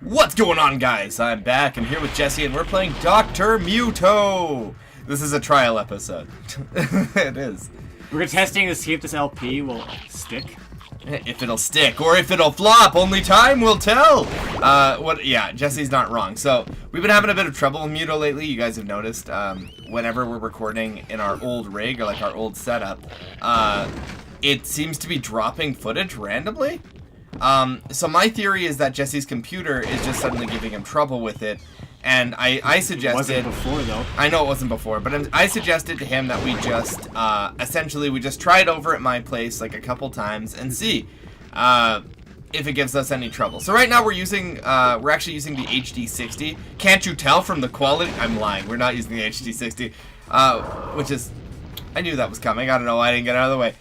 What's going on, guys? I'm back. I'm here with Jesse, and we're playing Dr. Muto. This is a trial episode. It is. We're testing to see if this LP will stick. If it'll stick, or if it'll flop, only time will tell. Yeah, Jesse's not wrong. So, we've been having a bit of trouble with Muto lately. You guys have noticed, whenever we're recording in our old rig, or like our old setup, it seems to be dropping footage randomly. So my theory is that Jesse's computer is just suddenly giving him trouble with it, and I suggested... It wasn't before, though. I know it wasn't before, but I suggested to him that we just, essentially, we just try it over at my place, like, a couple times, and see, if it gives us any trouble. So right now we're using, we're actually using the HD60. Can't you tell from the quality? I'm lying, we're not using the HD60, which is... I knew that was coming, I don't know why I didn't get out of the way.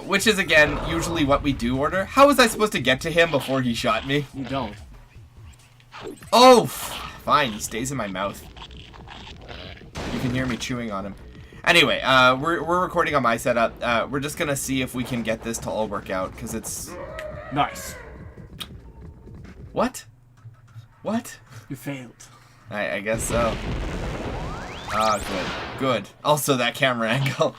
Which is, again, usually what we do order. How was I supposed to get to him before he shot me? You don't. Oh, fine. He stays in my mouth. You can hear me chewing on him. Anyway, we're recording on my setup. We're just gonna see if we can get this to all work out, because it's... Nice. What? What? You failed. I guess so. Ah, good. Good. Also, that camera angle.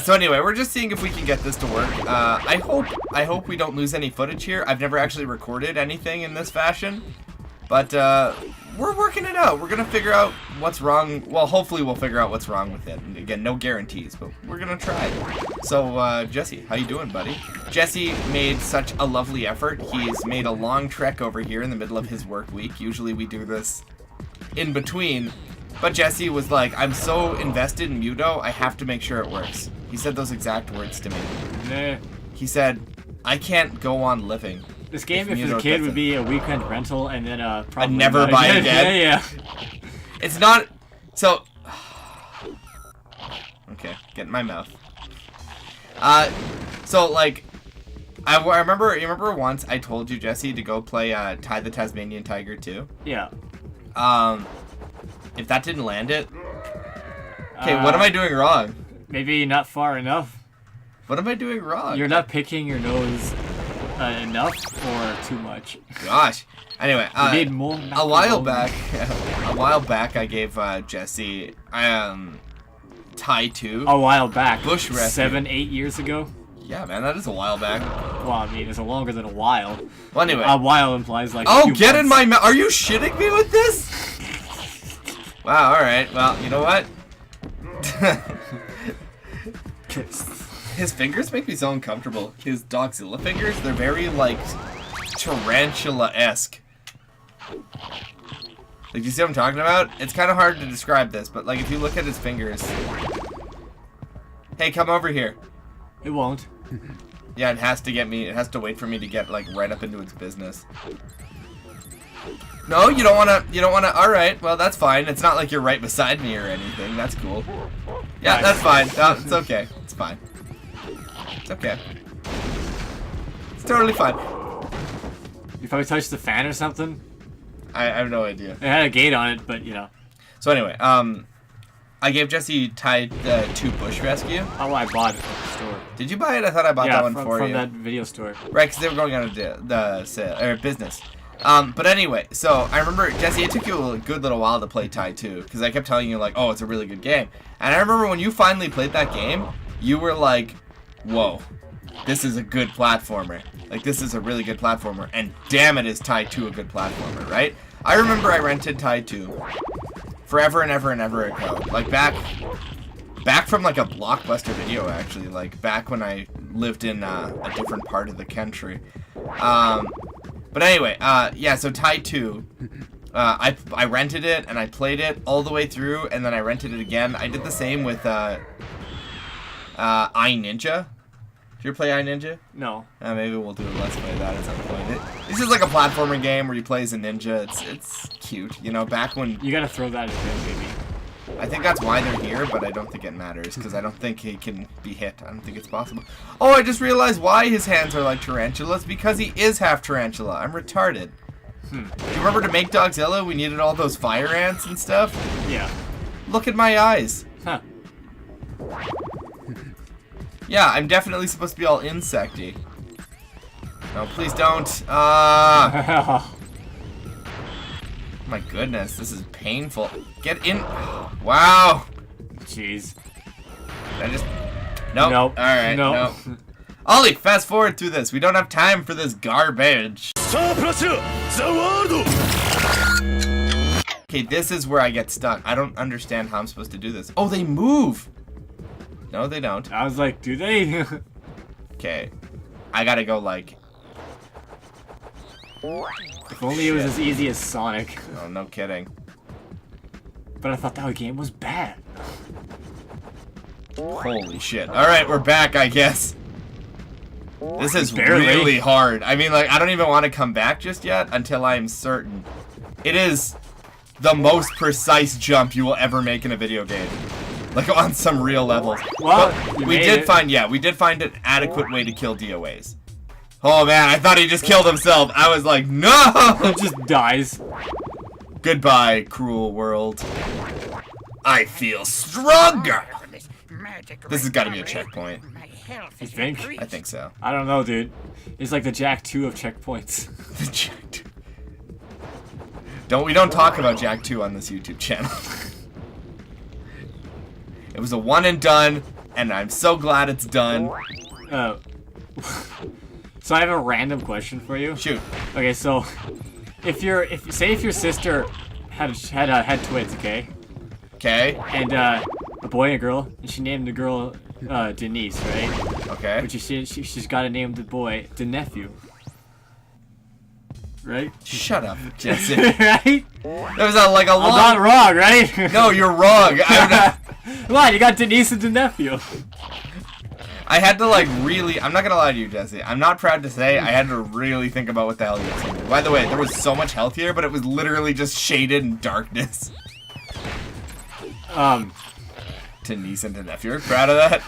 So anyway, we're just seeing if we can get this to work. I hope we don't lose any footage here. I've never actually recorded anything in this fashion, but we're working it out. We're gonna figure out what's wrong. Well, hopefully we'll figure out what's wrong with it. And again, no guarantees, but we're gonna try. So Jesse, how you doing, buddy? Jesse made such a lovely effort. He's made a long trek over here in the middle of his work week. Usually we do this in between. But Jesse was like, I'm so invested in Muto, I have to make sure it works. He said those exact words to me. Nah. He said, I can't go on living. This game, if it's a kid, would be a weekend rental and then probably... I'd never buy it again. Yeah. It's not... So... Okay, get in my mouth. So, like... I remember, you remember once I told you, Jesse, to go play Ty the Tasmanian Tiger 2? Yeah. If that didn't land it... Okay, what am I doing wrong? Maybe not far enough. What am I doing wrong? You're not picking your nose enough or too much. Gosh. Anyway, you need more a while back, I gave Jesse Ty 2. A while back. Bush rescue. 7-8 years ago. Yeah, man, that is a while back. Well, I mean, it's longer than a while. Well, anyway. A while implies like. Oh, get in my mouth! Are you shitting me with this? Wow. All right. Well, you know what? His fingers make me so uncomfortable. His Dogzilla fingers, they're very, like, tarantula-esque. Like, you see what I'm talking about? It's kind of hard to describe this, but, like, if you look at his fingers... Hey, come over here. It won't. Yeah, it has to get me, it has to wait for me to get, like, right up into its business. No, you don't wanna, alright, well, that's fine. It's not like you're right beside me or anything. That's cool. Yeah, that's fine. No, it's okay. It's fine. It's okay. It's totally fine. You probably touched the fan or something? I have no idea. It had a gate on it, but, you know. So anyway, I gave Jesse Ty 2 Bush Rescue. Oh, I bought it from the store. Did you buy it? I thought I bought that one for you. from that video store. Right, because they were going out of the sale, or business. But anyway, so I remember, Jesse, it took you a good little while to play Ty 2, because I kept telling you, like, oh, it's a really good game. And I remember when you finally played that game, you were like, whoa, this is a good platformer. Like, this is a really good platformer. And damn it, is Ty 2 a good platformer, right? I remember I rented Ty 2 forever and ever and ever ago. Like, back from, like, a Blockbuster video, actually. Like, back when I lived in a different part of the country. But anyway, yeah, so Ty 2, I rented it, and I played it all the way through, and then I rented it again. I did the same with, iNinja. Did you ever play iNinja? No. Maybe we'll do a Let's Play of that at some point. This is like a platforming game where you play as a ninja. It's cute, you know, back when... You gotta throw that in there, baby. I think that's why they're here, but I don't think it matters, because I don't think he can be hit. I don't think it's possible. Oh, I just realized why his hands are like tarantulas, because he is half tarantula. I'm retarded. Do you remember to make Dogzilla, we needed all those fire ants and stuff? Yeah. Look at my eyes. Huh. Yeah, I'm definitely supposed to be all insecty. No, please don't. My goodness, this is painful. Get in. Wow. Jeez. I just. Nope. Nope. Alright, Nope. nope. Ollie, fast forward through this. We don't have time for this garbage. Okay, this is where I get stuck. I don't understand how I'm supposed to do this. Oh, they move! No, they don't. I was like, do they? Okay. I gotta go like... If only it was as easy as Sonic. Oh, no kidding. But I thought that game was bad. Holy shit. Alright, we're back, I guess. This is Barely. really hard. I mean, like, I don't even want to come back just yet until I'm certain. It is the most precise jump you will ever make in a video game. Like, on some real level. Well, but we did find an adequate way to kill DOAs. Oh, man, I thought he just killed himself. I was like, no! It just dies. Goodbye, cruel world. I feel stronger! This has got to be a checkpoint. You think? I think so. I don't know, dude. It's like the Jack 2 of checkpoints. The Jack 2. We don't talk about Jack 2 on this YouTube channel. It was a one and done, and I'm so glad it's done. So I have a random question for you. Shoot. Okay, so if your sister had twins, okay? Okay. And a boy and a girl, and she named the girl Denise, right? Okay. But she's got to name the boy the nephew. Right? Shut up, Jesse. Right? That was like a long... I'm not wrong, right? No, you're wrong. Come on, you got Denise and the nephew. I had to like really... I'm not gonna lie to you, Jesse. I'm not proud to say I had to really think about what the hell you were saying. By the way, there was so much health here, but it was literally just shaded in darkness. Denise and the nephew. You're proud of that?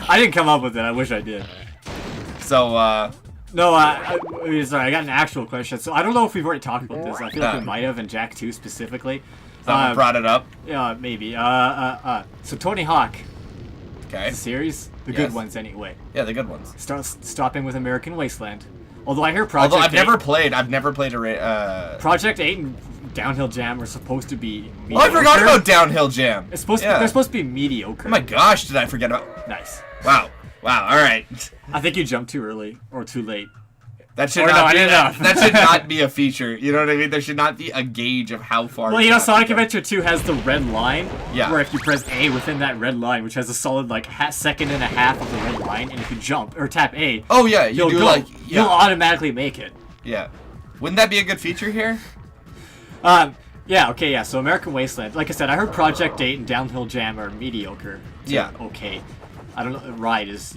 I didn't come up with it. I wish I did. So, No, sorry, I got an actual question. So I don't know if we've already talked about this. I feel like we might have in Jack 2 specifically. someone brought it up. Yeah, maybe. So Tony Hawk. Okay. The series? The good ones, anyway. Yeah, the good ones. Stopping with American Wasteland. Although I hear Project 8... Although I've never played a... Project 8 and Downhill Jam are supposed to be mediocre. Oh, I forgot about Downhill Jam. It's supposed to, they're supposed to be mediocre. Oh my gosh, did I forget about... Nice. Wow. Wow, alright. I think you jumped too early or too late. That should not be a feature. You know what I mean? There should not be a gauge of how far. Well, you know, Sonic Adventure 2 has the red line. Yeah. Where if you press A within that red line, which has a solid like second and a half of the red line, and if you jump or tap A, oh yeah, you'll automatically make it. Yeah. Wouldn't that be a good feature here? Yeah. Okay. Yeah. So American Wasteland. Like I said, I heard Project 8 and Downhill Jam are mediocre. Yeah. Okay. I don't know. Ride is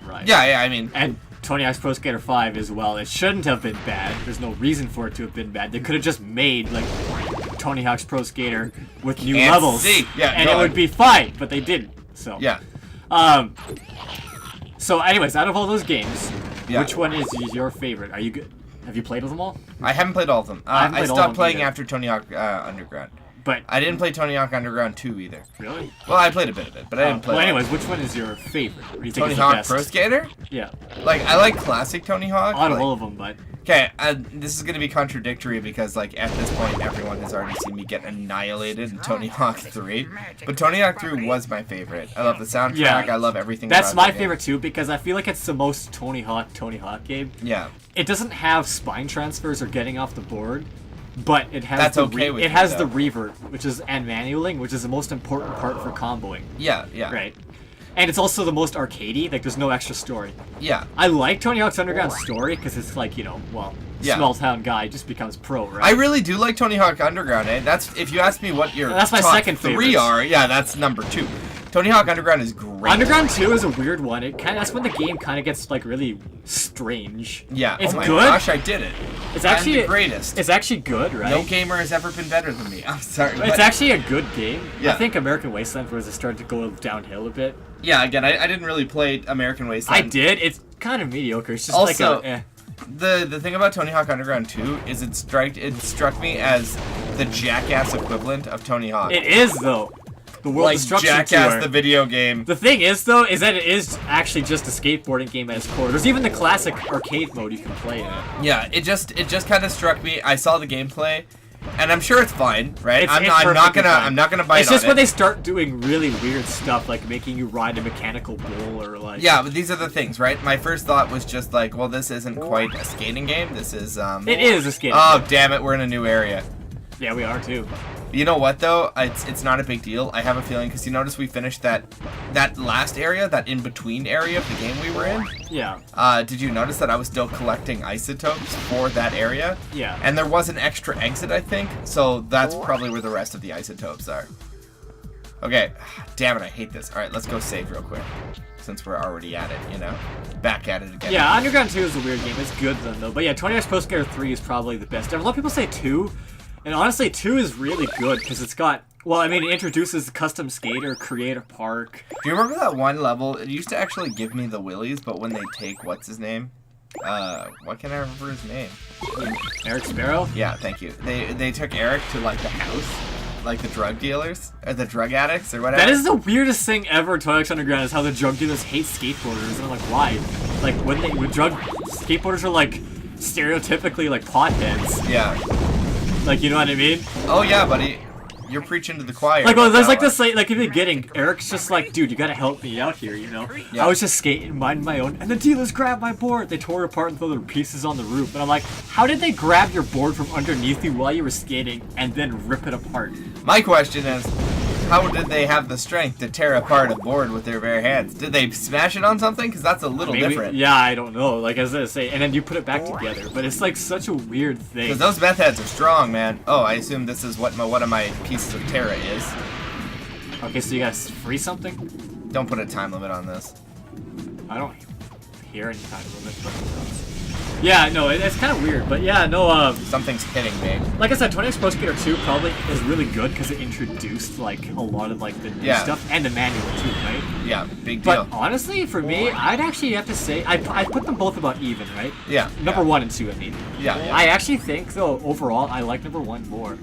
Ride. Yeah. I mean. And Tony Hawk's Pro Skater 5 as well. It shouldn't have been bad. There's no reason for it to have been bad. They could have just made like Tony Hawk's Pro Skater with new levels, and it would be fine. But they didn't. So yeah. So, anyways, out of all those games, which one is your favorite? Are you good? Have you played them all? I haven't played all of them. I stopped playing after Tony Hawk Underground. But I didn't play Tony Hawk Underground 2 either. Really? Well, I played a bit of it, but I didn't play. Well, anyways, which one is your favorite? Or you think Tony is Hawk the best? Pro Skater? Yeah. Like, I like classic Tony Hawk. Out of all of them, but... Okay, this is going to be contradictory because, like, at this point, everyone has already seen me get annihilated in Tony Hawk 3. But Tony Hawk 3 was my favorite. I love the soundtrack. Yeah. I love everything That's about my the game. favorite, too, because I feel like it's the most Tony Hawk game. Yeah. It doesn't have spine transfers or getting off the board, but it has the revert, which is and manualing, which is the most important part for comboing. Yeah. Right. And it's also the most arcadey, like there's no extra story. Yeah. I like Tony Hawk's Underground story because it's like, small town guy just becomes pro, right? I really do like Tony Hawk Underground, eh? That's, if you ask me what your that's my top second 3 favorites. are, yeah, that's number 2. Tony Hawk Underground is great. Underground 2 is a weird one. That's when the game kind of gets like really strange. Yeah. It's oh my good. gosh, I did it. It's actually I'm the greatest. It's actually good, right? No gamer has ever been better than me. I'm sorry. It's actually a good game. Yeah. I think American Wasteland was it started to go downhill a bit. Yeah, again, I didn't really play American Wasteland. I did. It's kind of mediocre. It's just also, like a... The thing about Tony Hawk Underground 2 is it struck me as the Jackass equivalent of Tony Hawk. It is, though. The World like Destruction Jackass Tour. the video game. The thing is, though, is that it is actually just a skateboarding game at its core. There's even the classic arcade mode you can play in it. Yeah, it just kind of struck me. I saw the gameplay, And I'm sure it's fine, right? It's I'm not gonna bite on it. It's just when they start doing really weird stuff, like making you ride a mechanical bull or like. Yeah, but these are the things, right? My first thought was just like, well, this isn't quite a skating game. This is It is a skating. Oh, game. damn it! We're in a new area. Yeah, we are too. You know what though? It's not a big deal. I have a feeling because you notice we finished that last area, that in between area of the game we were in. Yeah. Did you notice that I was still collecting isotopes for that area? Yeah. And there was an extra exit, I think. So that's probably where the rest of the isotopes are. Okay. Damn it! I hate this. All right, let's go save real quick, since we're already at it. You know, back at it again. Yeah, Underground 2 is a weird game. It's good though. But yeah, 20 Hours Pro Skater 3 is probably the best. A lot of people say 2. And honestly, 2 is really good because it's got, well, I mean, it introduces the custom skater, creator park. Do you remember that one level? It used to actually give me the willies, but when they take, what's his name? What can I remember his name? Eric Sparrow? Yeah, thank you. They took Eric to, like, the house, like the drug dealers, or the drug addicts, or whatever. That is the weirdest thing ever, Toyx Underground, is how the drug dealers hate skateboarders. And I'm like, why? Like, when skateboarders are, like, stereotypically, like, potheads. Yeah. Like, you know what I mean? Oh yeah, buddy. You're preaching to the choir. Like, well, there's like this, like, in the beginning, Eric's just like, dude, you gotta help me out here, you know? Yeah. I was just skating, minding my own, and the dealers grabbed my board. They tore it apart and threw the pieces on the roof. And I'm like, how did they grab your board from underneath you while you were skating and then rip it apart? My question is, how did they have the strength to tear apart a board with their bare hands? Did they smash it on something? Because that's a little different. Yeah, I don't know. Like, as I say, and then you put it back together. But it's like such a weird thing. Because those meth heads are strong, man. Oh, I assume this is what one of my pieces of Terra is. Okay, so you gotta freeze something? Don't put a time limit on this. I don't hear any time limit, but... Yeah, no, it's kind of weird, but yeah, no, Something's hitting me. Like I said, 20X Pro Skater 2 probably is really good because it introduced, like, a lot of, like, the new stuff, and the manual, too, right? Yeah, big deal. But honestly, for me, I'd actually have to say, I put them both about even, right? Yeah. Number 1 and 2, I mean. Yeah. I actually think, though, overall, I like number 1 more.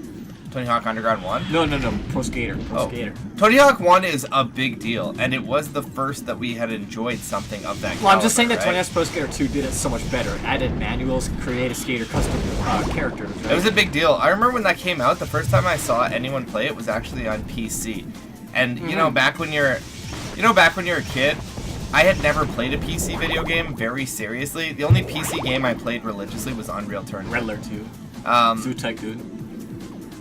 Tony Hawk Underground 1? No, Pro Skater. Skater. Tony Hawk 1 is a big deal, and it was the first that we had enjoyed something of that Well, I'm just saying caliber, that right? 20X Pro Skater 2 did it so much better. It added manuals, create a skater custom characters. Right? It was a big deal. I remember when that came out, the first time I saw anyone play it was actually on PC. And, you know, back when you're a kid, I had never played a PC video game very seriously. The only PC game I played religiously was Unreal Tournament. Redler 2. Zoo Tycoon.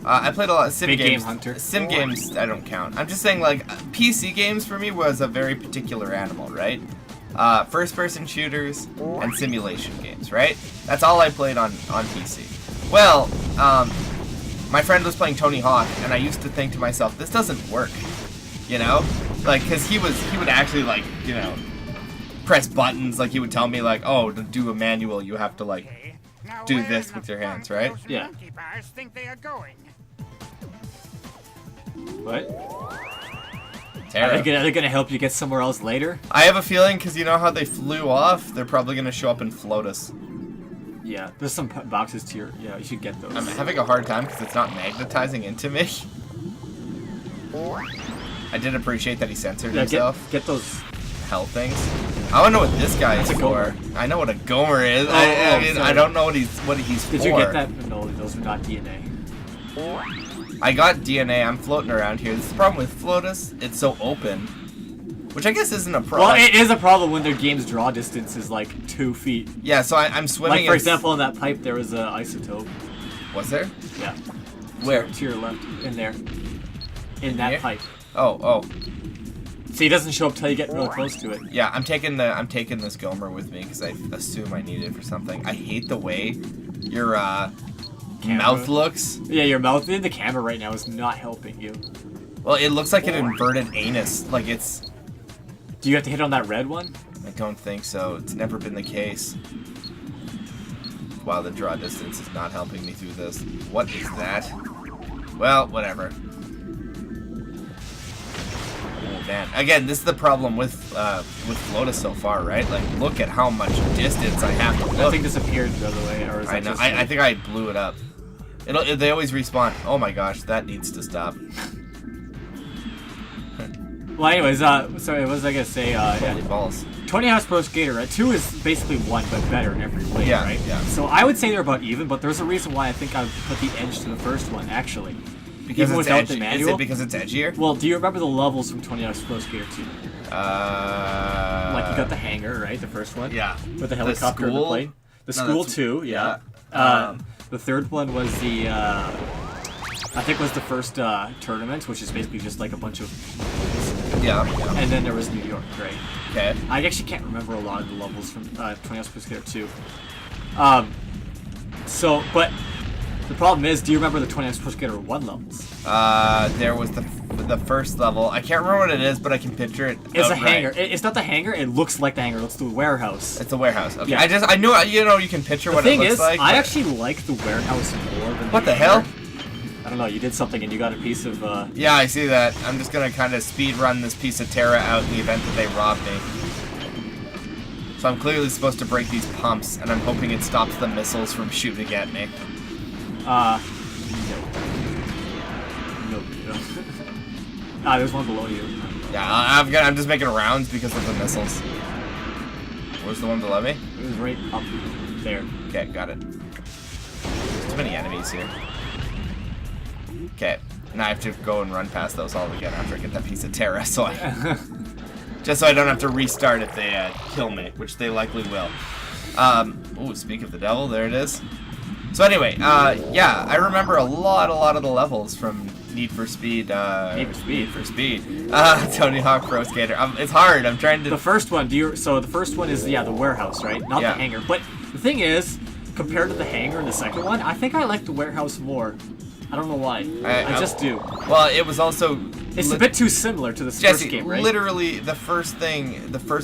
I played a lot of sim Big games. Game Hunter. Sim games, I don't count. I'm just saying, like, PC games for me was a very particular animal, right? First-person shooters and simulation games, right? That's all I played on PC. Well, my friend was playing Tony Hawk, and I used to think to myself, this doesn't work, you know? Like, because he would actually, like, you know, press buttons. Like, he would tell me, like, oh, to do a manual, you have to, like, do this with your hands, right? Yeah. What? Are they gonna help you get somewhere else later? I have a feeling, because you know how they flew off? They're probably gonna show up and float us. Yeah, there's some boxes to your... Yeah, you should get those. I'm having a hard time because it's not magnetizing into me. I did appreciate that he censored himself. Get those... Hell things. I don't know what this guy is for. I know what a gomer is. I mean, I don't know what he's for. Did you get that? No, those are not DNA. I got DNA. I'm floating around here. This is the problem with Flotus. It's so open. Which I guess isn't a problem. Well, it is a problem when their game's draw distance is like 2 feet. Yeah, so I'm swimming. Like, for example, in that pipe, there was an isotope. Was there? Yeah. Where? To your left. In there. In that pipe. Oh. So he doesn't show up till you get really close to it. Yeah, I'm taking this Gomer with me because I assume I need it for something. I hate the way your mouth looks. Yeah, your mouth in the camera right now is not helping you. Well, it looks like an inverted anus. Like it's... Do you have to hit on that red one? I don't think so. It's never been the case. Wow, the draw distance is not helping me through this. What is that? Well, whatever. Oh, man. Again, this is the problem with Flotus so far, right? Like, look at how much distance I have to look. That thing disappeared the other way, or is I know. I think I blew it up. They always respawn. Oh my gosh, that needs to stop. Well, anyways, sorry, what was I gonna say? Holy balls. Tony Hawk's Pro Skater, right? 2 is basically 1, but better in every way, Yeah, right? yeah. So I would say they're about even, but there's a reason why I think I would put the edge to the first one, actually. Because even it's without edgy. the manual. Is it because it's edgier? Well, do you remember the levels from Tony Hawk's Pro Skater 2? Like you got the hangar, right? The first one? Yeah. With the helicopter and the plane? The school 2, yeah. The third one was the, I think was the first tournament, which is basically just like a bunch of... Yeah. And then there was New York, right? Okay. I actually can't remember a lot of the levels from 20 Hawk's Pro Skater 2. But the problem is, do you remember the 20 Hawk's Pro Skater 1 levels? There was the first level. I can't remember what it is, but I can picture it. It's a hangar. It's not the hangar. It looks like the hangar. It looks the warehouse. It's a warehouse. Okay. Yeah. I knew, you can picture what it looks like. The thing is, I actually like the warehouse more than What the the hangar. hell? I don't know, you did something and you got a piece of, Yeah, I see that. I'm just gonna kind of speed run this piece of Terra out in the event that they rob me. So I'm clearly supposed to break these pumps, and I'm hoping it stops the missiles from shooting at me. No. There's one below you. Yeah, I'm just making rounds because of the missiles. Where's the one below me? It was right up there. Okay, got it. There's too many enemies here. Okay, now I have to go and run past those all again after I get that piece of Terra, so just so I don't have to restart if they kill me, which they likely will. Oh, speak of the devil, there it is. So anyway, yeah, I remember a lot of the levels from Need for Speed. Need for Speed. Tony Hawk Pro Skater. It's hard. I'm trying to. The first one. So the first one is the warehouse, right? Not the hangar. But the thing is, compared to the hangar in the second one, I think I like the warehouse more. I don't know why. I just do. Well, it was also... It's a bit too similar to the first game, right? Literally, the first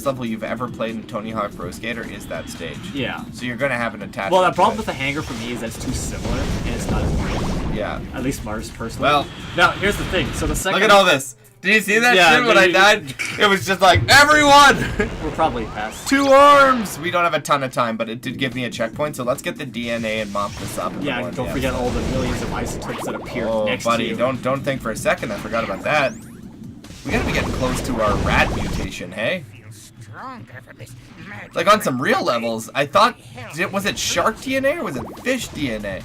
level you've ever played in Tony Hawk Pro Skater is that stage. Yeah. So you're gonna have an attachment. Well, the problem with the hangar for me is that it's too similar, and it's not as great. Yeah. At least Mars, personally. Well... Now, here's the thing. So the second... Look at all this. Did you see that shit when I died? It was just like, everyone! We're probably past. 2 arms! We don't have a ton of time, but it did give me a checkpoint, so let's get the DNA and mop this up. Yeah, don't forget all the millions of isotopes that appear next buddy, to you. don't think for a second I forgot about that. We gotta be getting close to our rat mutation, hey? Like on some real levels, I thought, was it shark DNA or was it fish DNA?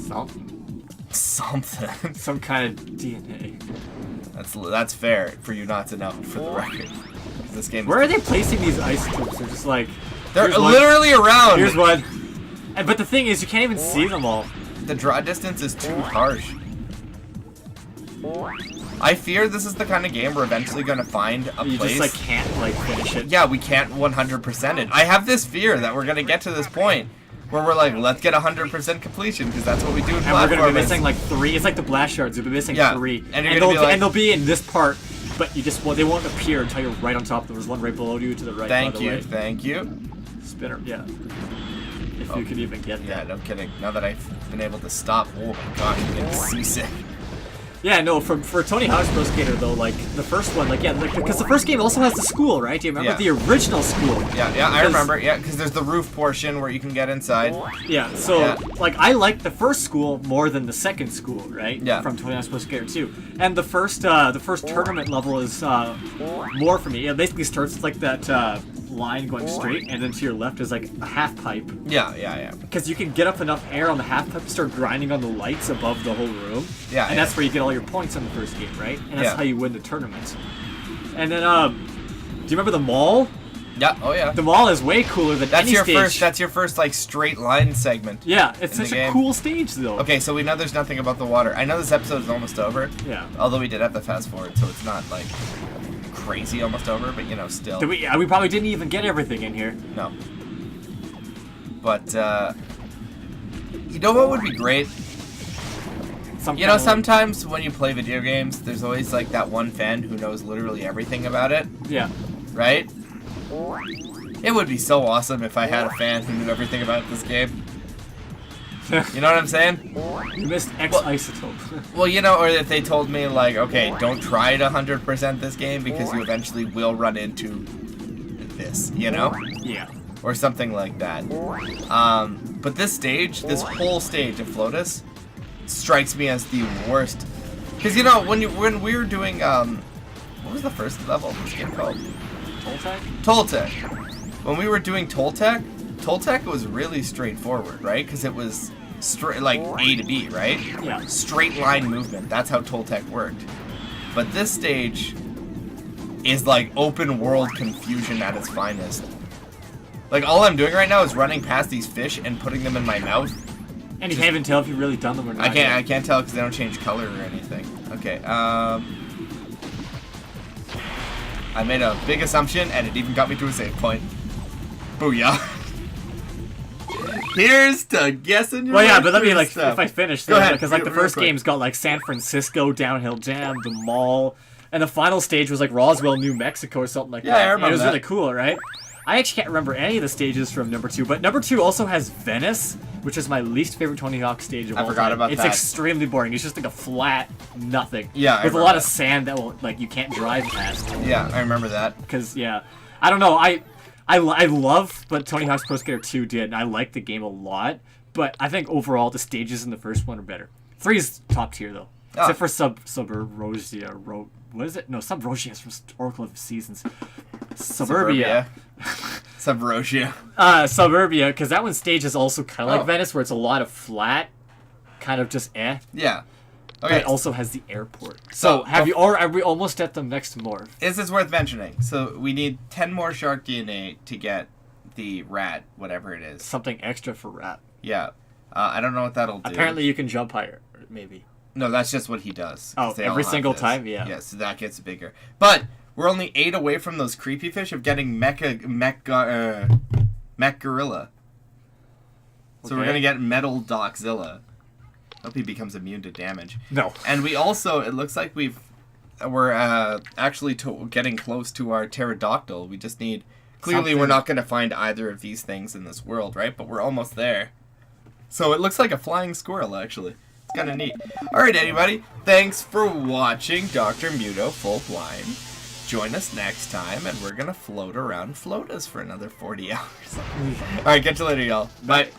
Something. Some kind of DNA. That's fair for you not to know, for the record. This game. Where are they placing these isotopes? They're just like... They're literally around! Here's one. But the thing is, you can't even see them all. The draw distance is too harsh. I fear this is the kind of game we're eventually going to find a place... You just, like, can't, like, finish it. Yeah, we can't 100% it. I have this fear that we're going to get to this point where we're like, let's get 100% completion, because that's what we do in platforming. And we're going to be missing, like, 3. It's like the blast shards. We'll be missing 3. And they'll be in this part, but they won't appear until you're right on top. There's one right below you to the right. Thank you. Spinner, yeah. If you could even get that. Yeah, no kidding. Now that I've been able to stop, oh my gosh, I'm getting seasick. Yeah, no, for Tony Hawk's Pro Skater, though, like, the first one, like, yeah, because the first game also has the school, right? Do you remember the original school? Yeah, I remember, because there's the roof portion where you can get inside. Yeah, so, like, I like the first school more than the second school, right? Yeah. From Tony Hawk's Pro Skater 2. And the first tournament level is more for me. It basically starts with, like, that line going straight, and then to your left is, like, a half pipe. Yeah. Because you can get up enough air on the half pipe to start grinding on the lights above the whole room. Yeah, and that's where you get all your points in the first game, right? And that's how you win the tournament. And then, do you remember the mall? Yeah, oh yeah. The mall is way cooler than any stage. That's your first, like, straight line segment. Yeah, it's such a cool stage, though. Okay, so we know there's nothing about the water. I know this episode is almost over. Yeah. Although we did have the fast forward, so it's not, like, crazy almost over, but, you know, still. We probably didn't even get everything in here. No. But, you know what would be great? You know, sometimes when you play video games, there's always, like, that one fan who knows literally everything about it. Yeah. Right? It would be so awesome if I had a fan who knew everything about this game. You know what I'm saying? You missed X isotope. Well, you know, or if they told me, like, okay, don't try to 100% this game because you eventually will run into this, you know? Yeah. Or something like that. But this stage, this whole stage of Flotus, strikes me as the worst. Because, you know, when we were doing What was the first level of this game called? Toltec? Toltec. When we were doing Toltec was really straightforward, right? Because it was straight, like A to B, right? Yeah. Straight line movement. That's how Toltec worked. But this stage is like open world confusion at its finest. Like all I'm doing right now is running past these fish and putting them in my mouth. And you can't even tell if you've really done them or not. I can't tell because they don't change color or anything. Okay, I made a big assumption and it even got me to a save point. Booyah. Here's to guessing your Well, yeah, but let me, like, stuff. if I finish Go there, ahead, because, like, the real first quick. game's got, like, San Francisco, Downhill Jam, the mall, and the final stage was, like, Roswell, New Mexico or something like Yeah, that. I remember It was that. really cool, right? I actually can't remember any of the stages from number 2, but number 2 also has Venice, which is my least favorite Tony Hawk stage of all forgot time. about It's that. extremely boring. It's just, like, a flat nothing. Yeah, I with a remember lot of that. sand that will, like, you can't drive past. Yeah, I remember that. Because, yeah, I don't know, I love what Tony Hawk's Pro Skater 2 did, and I like the game a lot, but I think overall the stages in the first one are better. 3 is top tier, though. Oh. Except for Subrosia. What is it? No, Subrosia is from Oracle of Seasons. Suburbia. Subrosia. Suburbia, because that one stage is also kind of Oh. like Venice, where it's a lot of flat, kind of just eh. Yeah. But Okay. it also has the airport. So, are we almost at the next morph? This is worth mentioning. So we need 10 more shark DNA to get the rat, whatever it is. Something extra for rap. Yeah. I don't know what that'll do. Apparently you can jump higher, maybe. No, that's just what he does. 'cause Oh, they all every have single this. time? Yeah. Yeah, so that gets bigger. But we're only 8 away from those creepy fish of getting mech gorilla. So we're Okay. gonna get metal Doxzilla. Hope he becomes immune to damage. No. And we also, it looks like we're actually getting close to our pterodactyl. We just need. Clearly, we're Something. not going to find either of these things in this world, right? But we're almost there. So it looks like a flying squirrel, actually. It's kind of neat. All right, anybody. Thanks for watching Dr. Muto Full Blind. Join us next time, and we're going to float around Floatas for another 40 hours. All right, catch you later, y'all. Bye.